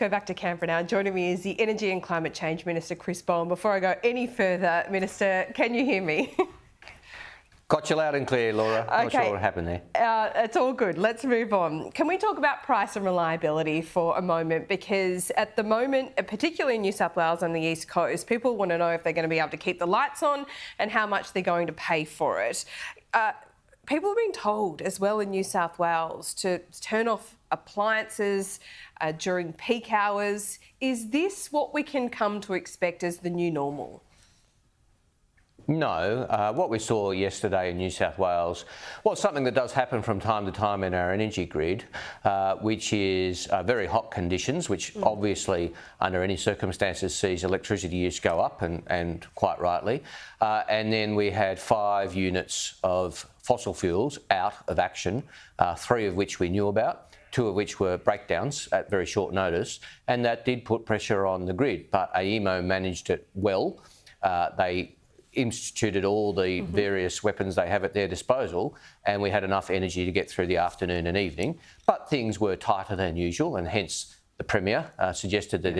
go back to Canberra now. Joining me is the Energy and Climate Change Minister, Mr Bowen. Before I go any further, Minister, can you hear me? Got you loud and clear, Laura. Okay. Not sure what happened there. It's all good. Let's move on. Can we talk about price and reliability for a moment? Because at the moment, particularly in New South Wales and the East Coast, people want to know if they're going to be able to keep the lights on and how much they're going to pay for it. People have been told as well in New South Wales to turn off appliances during peak hours. Is this what we can come to expect as the new normal? No, what we saw yesterday in New South Wales was something that does happen from time to time in our energy grid, which is very hot conditions, which obviously under any circumstances sees electricity use go up and quite rightly. And then we had 5 units of fossil fuels out of action, 3 of which we knew about, 2 of which were breakdowns at very short notice, and that did put pressure on the grid. But AEMO managed it well. They instituted all the various weapons they have at their disposal, and we had enough energy to get through the afternoon and evening. But things were tighter than usual, and hence the Premier suggested that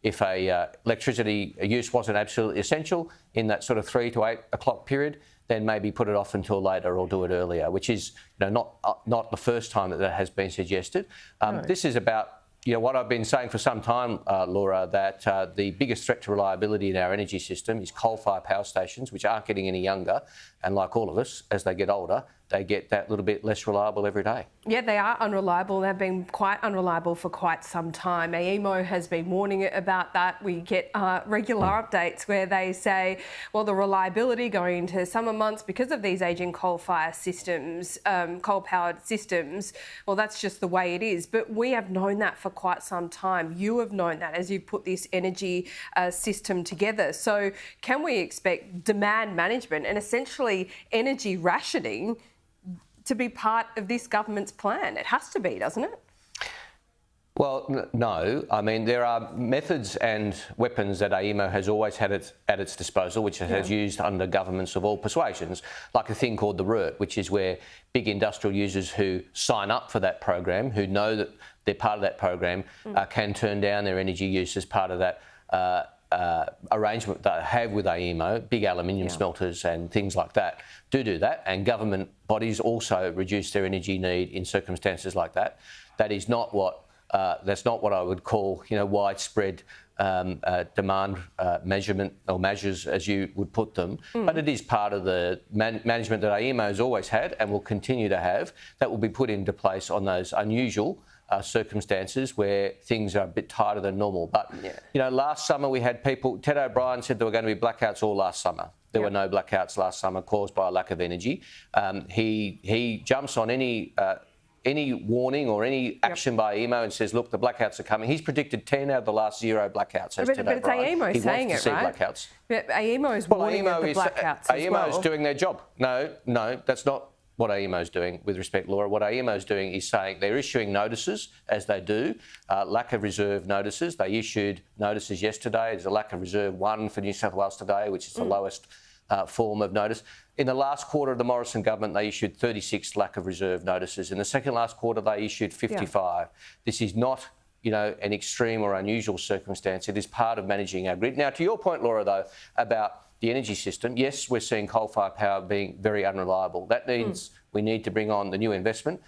if electricity use wasn't absolutely essential in that sort of 3 to 8 o'clock period, then maybe put it off until later or do it earlier, which is not the first time that has been suggested. No. This is about what I've been saying for some time, Laura, that the biggest threat to reliability in our energy system is coal-fired power stations, which aren't getting any younger. And like all of us, as they get older, they get that little bit less reliable every day. Yeah, they are unreliable. They've been quite unreliable for quite some time. AEMO has been warning about that. We get regular updates where they say, well, the reliability going into summer months because of these ageing coal-fired systems, coal-powered systems, well, that's just the way it is. But we have known that for quite some time. You have known that as you've put this energy system together. So can we expect demand management and essentially energy rationing to be part of this government's plan? It has to be, doesn't it? Well, no. I mean, there are methods and weapons that AEMO has always had at its disposal, which it has used under governments of all persuasions, like a thing called the RERT, which is where big industrial users who sign up for that program, who know that they're part of that program, can turn down their energy use as part of that arrangement that they have with AEMO. Big aluminium smelters and things like that do that, and government bodies also reduce their energy need in circumstances like that. That is not what that's not what I would call widespread demand measurement or measures as you would put them, but it is part of the management that AEMO has always had and will continue to have, that will be put into place on those unusual circumstances where things are a bit tighter than normal. But, last summer we had Ted O'Brien said there were going to be blackouts all last summer. There were no blackouts last summer caused by a lack of energy. He jumps on any warning or any action by AEMO and says, look, the blackouts are coming. He's predicted 10 out of the last 0 blackouts. But it's AEMO saying it, right? Blackouts. But AEMO is warning of the blackouts as well. AEMO is doing their job. No, that's not what AEMO is doing, with respect, Laura. What AEMO is doing is saying they're issuing notices, as they do, lack of reserve notices. They issued notices yesterday. There's a lack of reserve 1 for New South Wales today, which is the lowest form of notice. In the last quarter of the Morrison government, they issued 36 lack of reserve notices. In the second last quarter, they issued 55. This is not, an extreme or unusual circumstance. It is part of managing our grid. Now, to your point, Laura, though, about the energy system, yes, we're seeing coal-fired power being very unreliable. That means we need to bring on the new investment.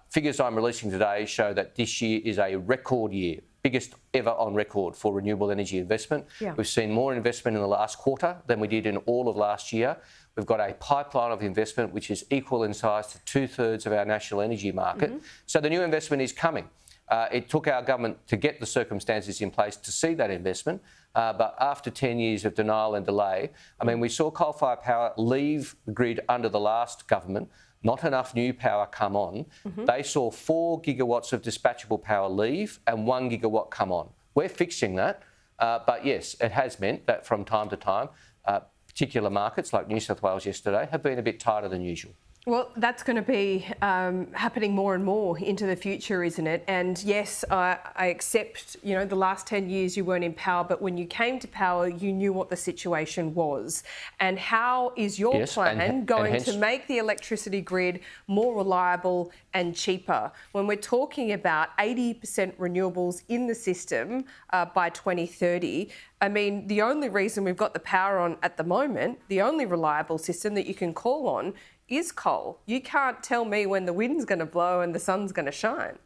Figures I'm releasing today show that this year is a record year, biggest ever on record for renewable energy investment. We've seen more investment in the last quarter than we did in all of last year. We've got a pipeline of investment which is equal in size to 2/3 of our national energy market. So the new investment is coming. It took our government to get the circumstances in place to see that investment, but after 10 years of denial and delay, we saw coal-fired power leave the grid under the last government, not enough new power come on. They saw 4 gigawatts of dispatchable power leave and 1 gigawatt come on. We're fixing that, but yes, it has meant that from time to time, particular markets like New South Wales yesterday have been a bit tighter than usual. Well, that's going to be happening more and more into the future, isn't it? And yes, I accept, the last 10 years you weren't in power, but when you came to power, you knew what the situation was. And how is your plan going to make the electricity grid more reliable and cheaper? When we're talking about 80% renewables in the system by 2030, I mean, the only reason we've got the power on at the moment, the only reliable system that you can call on is coal. You can't tell me when the wind's going to blow and the sun's going to shine.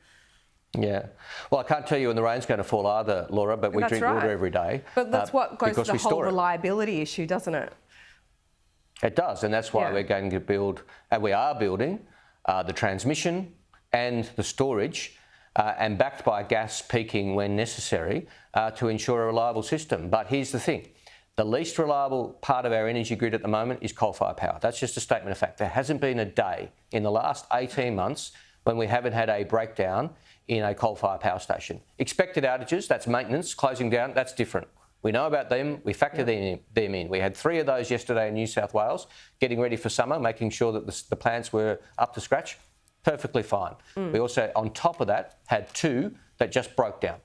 Yeah. Well, I can't tell you when the rain's going to fall either, Laura, but we drink water every day. But that's what goes to the whole reliability issue, doesn't it? It does, and that's why we're going to build, and we are building, the transmission and the storage, and backed by gas peaking when necessary to ensure a reliable system. But here's the thing. The least reliable part of our energy grid at the moment is coal-fired power. That's just a statement of fact. There hasn't been a day in the last 18 months when we haven't had a breakdown in a coal-fired power station. Expected outages, that's maintenance, closing down, that's different. We know about them, we factor them in. We had 3 of those yesterday in New South Wales, getting ready for summer, making sure that the plants were up to scratch. Perfectly fine. We also, on top of that, had 2 that just broke down.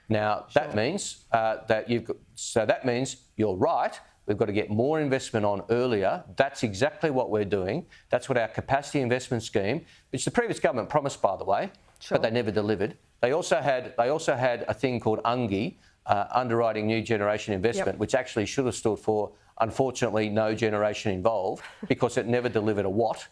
Now, that means that means you're right. We've got to get more investment on earlier. That's exactly what we're doing. That's what our capacity investment scheme, which the previous government promised, by the way, but they never delivered. They also had a thing called UNGI, underwriting new generation investment, which actually should have stood for, unfortunately, no generation involved, because it never delivered a watt.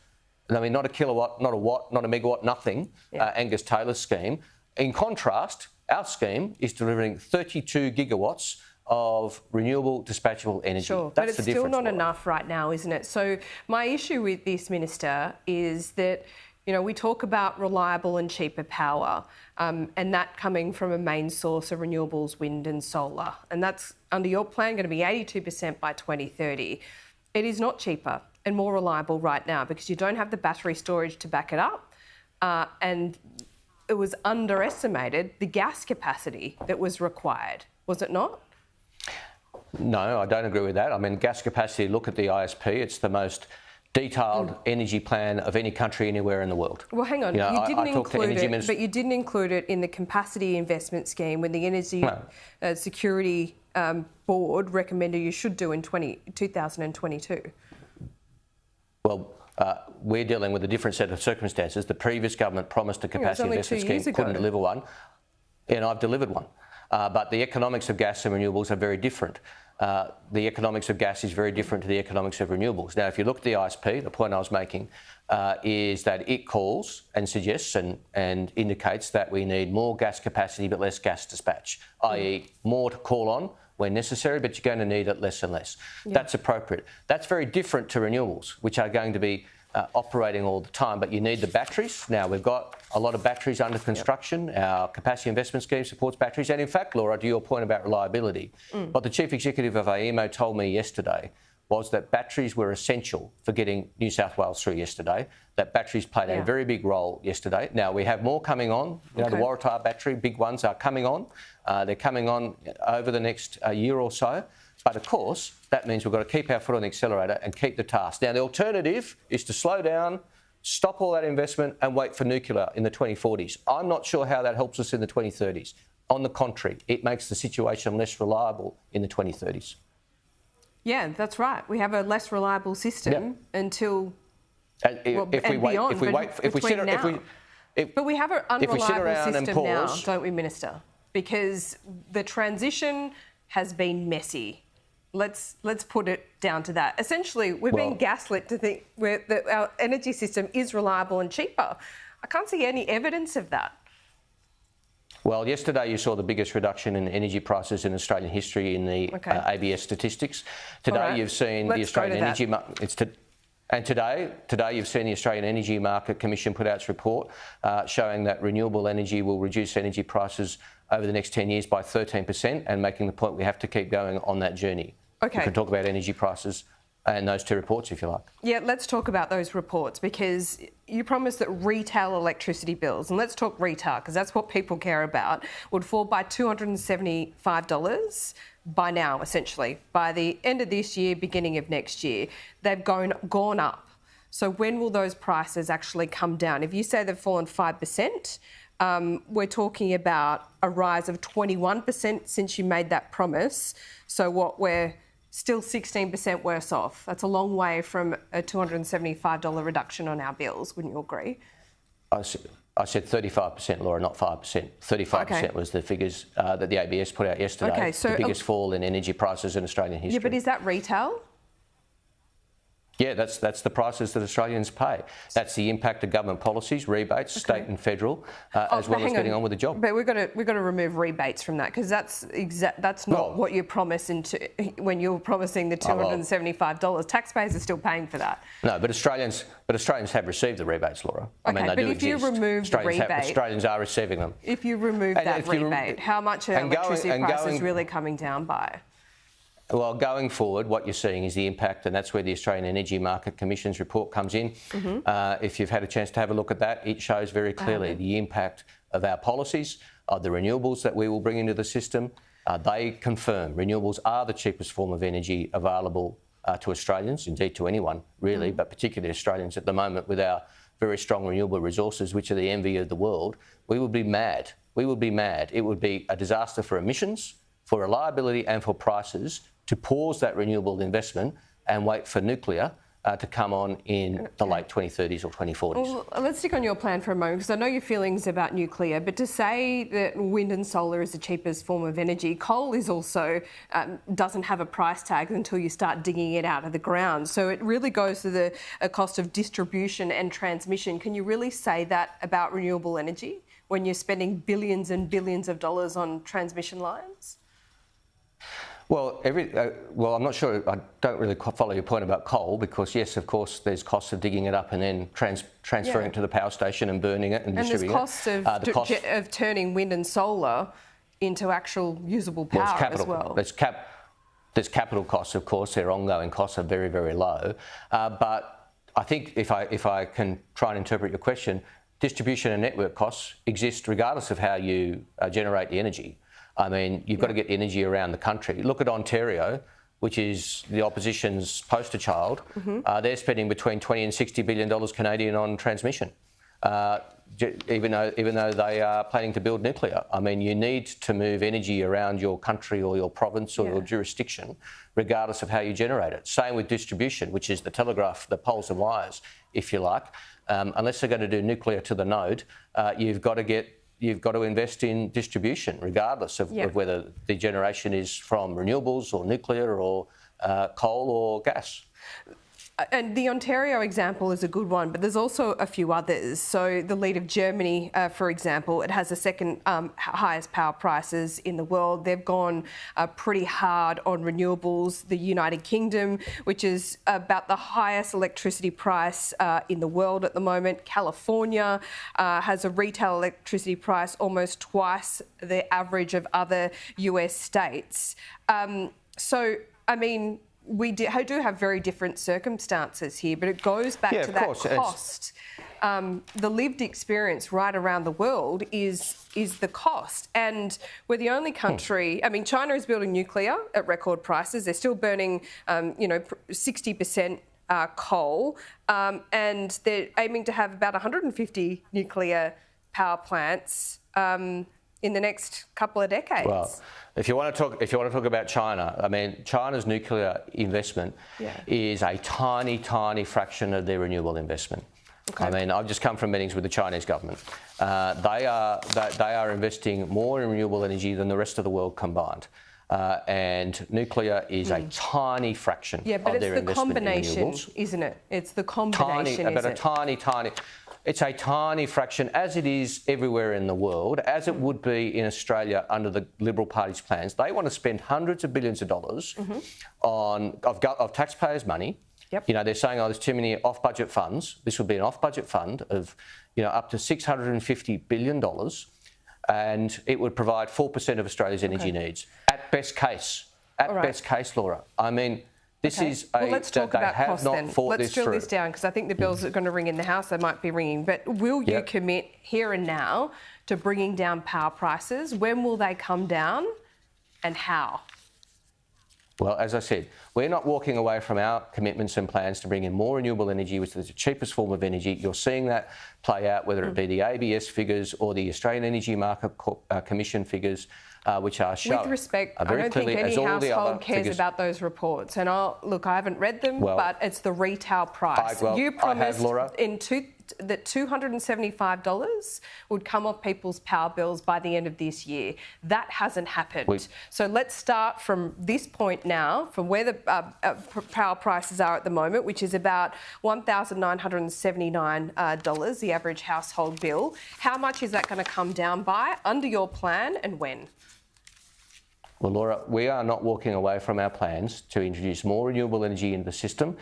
I mean, not a kilowatt, not a watt, not a megawatt, nothing. Angus Taylor's scheme. In contrast, our scheme is delivering 32 gigawatts of renewable dispatchable energy. Sure, but it's still not enough right now, isn't it? So my issue with this, Minister, is that, we talk about reliable and cheaper power, and that coming from a main source of renewables, wind and solar. And that's, under your plan, going to be 82% by 2030. It is not cheaper and more reliable right now because you don't have the battery storage to back it up, and it was underestimated, the gas capacity that was required, was it not? No, I don't agree with that. I mean, gas capacity, look at the ISP, it's the most detailed energy plan of any country anywhere in the world. Well, hang on, you didn't include it, but you didn't include it in the capacity investment scheme when the Energy Security Board recommended you should do in 2022. Well, we're dealing with a different set of circumstances. The previous government promised a capacity investment scheme, couldn't deliver one, and I've delivered one. But the economics of gas and renewables are very different. The economics of gas is very different to the economics of renewables. Now, if you look at the ISP, the point I was making is that it calls and suggests and indicates that we need more gas capacity but less gas dispatch, i.e. more to call on when necessary, but you're going to need it less and less. That's appropriate. That's very different to renewables, which are going to be operating all the time, but you need the batteries. Now, we've got a lot of batteries under construction. Our capacity investment scheme supports batteries. And in fact, Laura, to your point about reliability, what the Chief Executive of AEMO told me yesterday was that batteries were essential for getting New South Wales through yesterday, that batteries played a very big role yesterday. Now, we have more coming on. The Waratah battery, big ones, are coming on. They're coming on over the next year or so. But of course, that means we've got to keep our foot on the accelerator and keep the task. Now, the alternative is to slow down, stop all that investment and wait for nuclear in the 2040s. I'm not sure how that helps us in the 2030s. On the contrary, it makes the situation less reliable in the 2030s. Yeah, that's right. We have a less reliable system until But we have an unreliable system now, don't we, Minister? Because the transition has been messy. Let's put it down to that. Essentially, we're being gaslit to think that our energy system is reliable and cheaper. I can't see any evidence of that. Well, yesterday you saw the biggest reduction in energy prices in Australian history in the ABS statistics. Today you've seen the Australian Energy Market. And today you've seen the Australian Energy Market Commission put out its report showing that renewable energy will reduce energy prices over the next 10 years by 13%, and making the point we have to keep going on that journey. Okay. We can talk about energy prices and those two reports if you like. Yeah, let's talk about those reports, because you promised that retail electricity bills, and let's talk retail because that's what people care about, would fall by $275 by now, essentially. By the end of this year, beginning of next year, they've gone up. So when will those prices actually come down? If you say they've fallen 5%, we're talking about a rise of 21% since you made that promise. So what, we're still 16% worse off. That's a long way from a $275 reduction on our bills, wouldn't you agree? I said 35%, Laura, not 5%. 35% was the figures that the ABS put out yesterday. Okay, so the biggest fall in energy prices in Australian history. Yeah, but is that retail? Yeah, that's the prices that Australians pay. That's the impact of government policies, rebates, state and federal, as well as getting on with the job. But we've got to remove rebates from that, because that's not what you promise when you're promising the $275. Taxpayers are still paying for that. No, but Australians have received the rebates, Laura. I mean, they do exist. If you remove the rebate, Australians are receiving them. If you remove that rebate, how much are electricity prices really coming down by? Well, going forward, what you're seeing is the impact, and that's where the Australian Energy Market Commission's report comes in. If you've had a chance to have a look at that, it shows very clearly the impact of our policies, of the renewables that we will bring into the system. They confirm renewables are the cheapest form of energy available to Australians, indeed to anyone, really, but particularly Australians at the moment with our very strong renewable resources, which are the envy of the world. We would be mad. We would be mad. It would be a disaster for emissions, for reliability and for prices to pause that renewable investment and wait for nuclear to come on in the late 2030s or 2040s. Well, let's stick on your plan for a moment, because I know your feelings about nuclear, but to say that wind and solar is the cheapest form of energy, coal is also doesn't have a price tag until you start digging it out of the ground. So it really goes to the cost of distribution and transmission. Can you really say that about renewable energy when you're spending billions and billions of dollars on transmission lines? Well, I'm not sure. I don't really follow your point about coal, because yes, of course, there's costs of digging it up and then transferring it to the power station and burning it and distributing it. And there's costs of turning wind and solar into actual usable power as well. There's capital costs, of course. Their ongoing costs are very, very low. But I think if I can try and interpret your question, distribution and network costs exist regardless of how you generate the energy. I mean, you've got to get energy around the country. Look at Ontario, which is the opposition's poster child. They're spending between $20 and $60 billion Canadian on transmission, even though they are planning to build nuclear. I mean, you need to move energy around your country or your province or your jurisdiction, regardless of how you generate it. Same with distribution, which is the telegraph, the poles and wires, if you like. Unless they're going to do nuclear to the node, you've got to invest in distribution, regardless of whether the generation is from renewables or nuclear or coal or gas. And the Ontario example is a good one, but there's also a few others. So the lead of Germany, for example, it has the second highest power prices in the world. They've gone pretty hard on renewables. The United Kingdom, which is about the highest electricity price in the world at the moment. California has a retail electricity price almost twice the average of other US states. So, I mean, we do have very different circumstances here, but it goes back to that cost. The lived experience right around the world is the cost. And we're the only country, I mean, China is building nuclear at record prices. They're still burning, 60% coal, and they're aiming to have about 150 nuclear power plants in the next couple of decades. Well, if you want to talk about China, I mean, China's nuclear investment is a tiny, tiny fraction of their renewable investment. I mean, I've just come from meetings with the Chinese government. They are investing more in renewable energy than the rest of the world combined. And nuclear is a tiny fraction of their investment in renewables. But it's the combination, isn't it? It's the combination, It's a tiny fraction, as it is everywhere in the world, as it would be in Australia under the Liberal Party's plans. They want to spend hundreds of billions of dollars of taxpayers' money. You know, they're saying, there's too many off-budget funds. This would be an off-budget fund of, up to $650 billion, and it would provide 4% of Australia's energy needs. At best case. Best case, Laura. I mean, this is let's talk about cost then. Let's drill this down, because I think the bills are going to ring in the House. They might be ringing. But will you commit here and now to bringing down power prices? When will they come down, and how? Well, as I said, we're not walking away from our commitments and plans to bring in more renewable energy, which is the cheapest form of energy. You're seeing that play out, whether it be the ABS figures or the Australian Energy Market Commission figures, which are showing. With respect, I don't think any household cares about those reports. And I haven't read them, but it's the retail price. You promised that $275 would come off people's power bills by the end of this year. That hasn't happened. So let's start from this point now, from where the power prices are at the moment, which is about $1,979, the average household bill. How much is that going to come down by under your plan, and when? Well, Laura, we are not walking away from our plans to introduce more renewable energy into the system.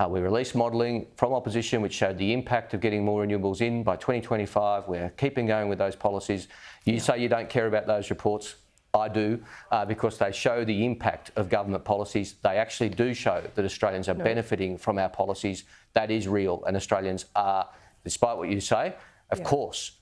We released modelling from opposition which showed the impact of getting more renewables in by 2025. We're keeping going with those policies. You say you don't care about those reports. I do, because they show the impact of government policies. They actually do show that Australians are benefiting from our policies. That is real, and Australians are, despite what you say, of course.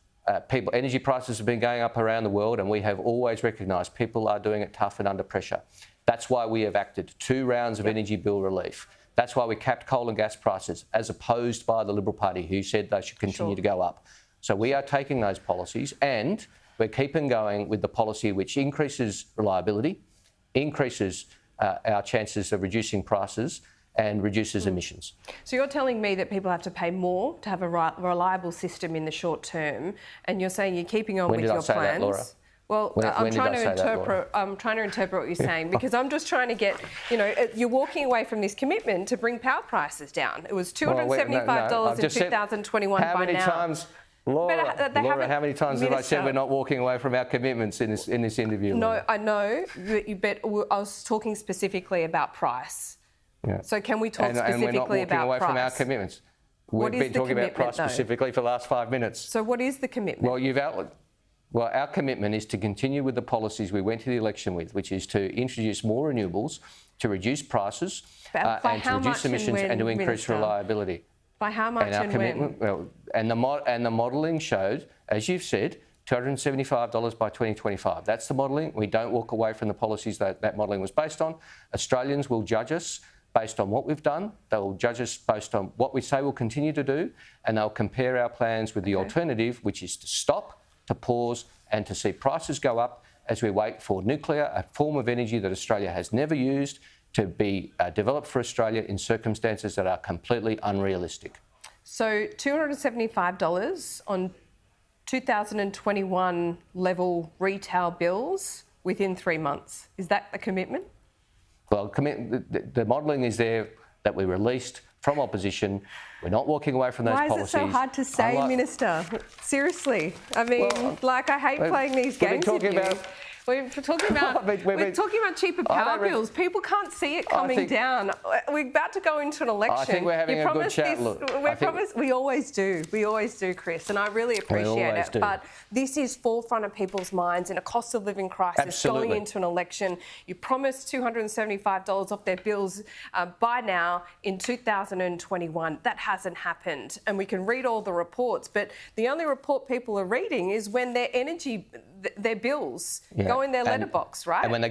Energy prices have been going up around the world, and we have always recognised people are doing it tough and under pressure. That's why we have acted 2 rounds of energy bill relief. That's why we capped coal and gas prices, as opposed by the Liberal Party, who said they should continue to go up. So we are taking those policies, and we're keeping going with the policy which increases reliability, increases our chances of reducing prices, and reduces emissions. So you're telling me that people have to pay more to have a reliable system in the short term, and you're saying you're keeping on with your plans. That, Laura? Well, I'm trying to interpret what you're saying, because I'm just trying to get, you're walking away from this commitment to bring power prices down. It was $275 in 2021 by now. Laura, how many times have I said we're not walking away from our commitments in this interview? No, I know, but I was talking specifically about price. Yeah. So can we talk specifically about price? And we're not walking away from our commitments. We've been talking about price specifically for the last 5 minutes. So what is the commitment? Well, you've outlined. Well, our commitment is to continue with the policies we went to the election with, which is to introduce more renewables, to reduce prices, and to reduce emissions and to increase reliability. By how much and when? Well, and the modelling showed, as you've said, $275 by 2025. That's the modelling. We don't walk away from the policies that modelling was based on. Australians will judge us based on what we've done. They will judge us based on what we say we'll continue to do, and they'll compare our plans with the alternative, which is to stop, to pause, and to see prices go up as we wait for nuclear, a form of energy that Australia has never used, to be developed for Australia in circumstances that are completely unrealistic. So $275 on 2021 level retail bills within 3 months. Is that a commitment? Well, the modelling is there that we released from opposition. We're not walking away from those policies. Why is it so hard to say, Minister? Seriously. I mean, I hate playing these games with you. We're talking about cheaper power bills. People can't see it coming down. We're about to go into an election. I think we're having a good chat. We always do. We always do, Chris, and I really appreciate it. But this is forefront of people's minds in a cost of living crisis going into an election. You promised $275 off their bills by now in 2021. That hasn't happened, and we can read all the reports, but the only report people are reading is when their bills go in their letterbox, right? And when they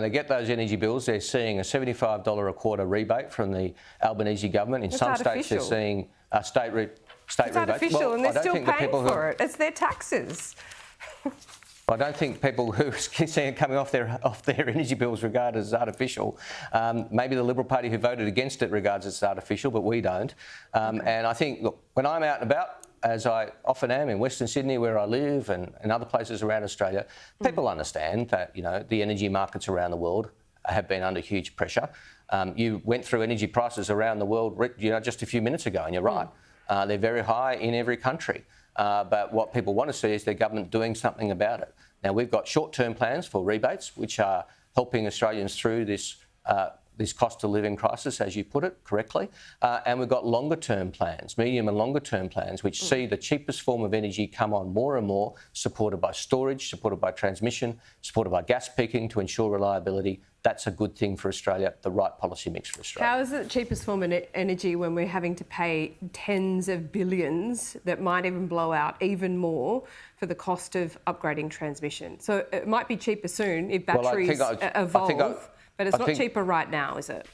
get those energy bills, they're seeing a $75 a quarter rebate from the Albanese government. In some states, they're seeing state rebates. It's artificial, and they're still paying for it. It's their taxes. I don't think people who see it coming off their energy bills regard it as artificial. Maybe the Liberal Party who voted against it regards it as artificial, but we don't. And I think, look, when I'm out and about, as I often am in Western Sydney, where I live, and other places around Australia, people understand that, the energy markets around the world have been under huge pressure. You went through energy prices around the world, just a few minutes ago, and you're right. They're very high in every country. But what people want to see is their government doing something about it. Now, we've got short-term plans for rebates, which are helping Australians through this cost of living crisis, as you put it correctly. And we've got longer-term plans, medium and longer-term plans, which see the cheapest form of energy come on more and more, supported by storage, supported by transmission, supported by gas peaking to ensure reliability. That's a good thing for Australia, the right policy mix for Australia. How is it the cheapest form of energy when we're having to pay tens of billions that might even blow out even more for the cost of upgrading transmission? So it might be cheaper soon if batteries evolve. But it's not cheaper right now, is it?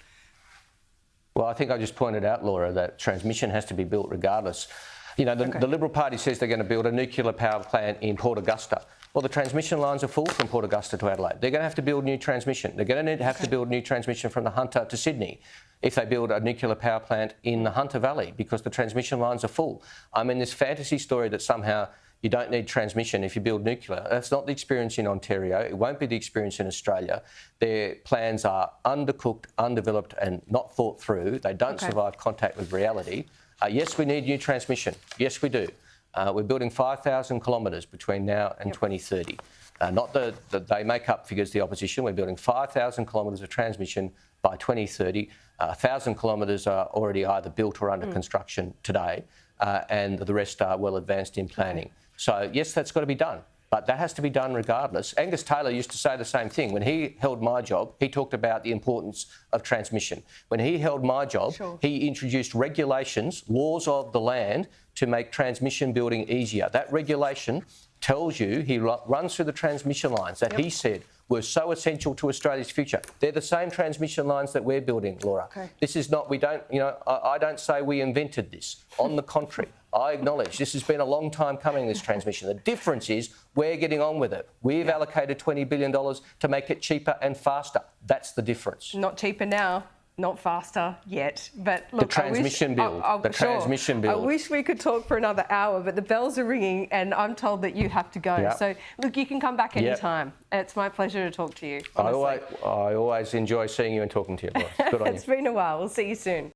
Well, I think I just pointed out, Laura, that transmission has to be built regardless. You know, the Liberal Party says they're going to build a nuclear power plant in Port Augusta. Well, the transmission lines are full from Port Augusta to Adelaide. They're going to have to build new transmission. They're going to have to build new transmission from the Hunter to Sydney if they build a nuclear power plant in the Hunter Valley, because the transmission lines are full. I mean, this fantasy story that somehow you don't need transmission if you build nuclear, that's not the experience in Ontario. It won't be the experience in Australia. Their plans are undercooked, undeveloped and not thought through. They don't survive contact with reality. Yes, we need new transmission. Yes, we do. We're building 5,000 kilometres between now and 2030. Not that they make up figures, the opposition. We're building 5,000 kilometres of transmission by 2030. 1,000 kilometres are already either built or under construction today, and the rest are well advanced in planning. So, yes, that's got to be done, but that has to be done regardless. Angus Taylor used to say the same thing. When he held my job, he talked about the importance of transmission. When he held my job, he introduced regulations, laws of the land, to make transmission building easier. That regulation tells you, he runs through the transmission lines that he said were so essential to Australia's future. They're the same transmission lines that we're building, Laura. This is not, we don't, you know, I don't say we invented this. On the contrary, I acknowledge this has been a long time coming, this transmission. The difference is we're getting on with it. We've allocated $20 billion to make it cheaper and faster. That's the difference. Not cheaper now. Not faster yet, but look, the transmission build. I wish we could talk for another hour, but the bells are ringing and I'm told that you have to go. So, look, you can come back anytime. It's my pleasure to talk to you. I always enjoy seeing you and talking to you. Good on you. It's been a while. We'll see you soon.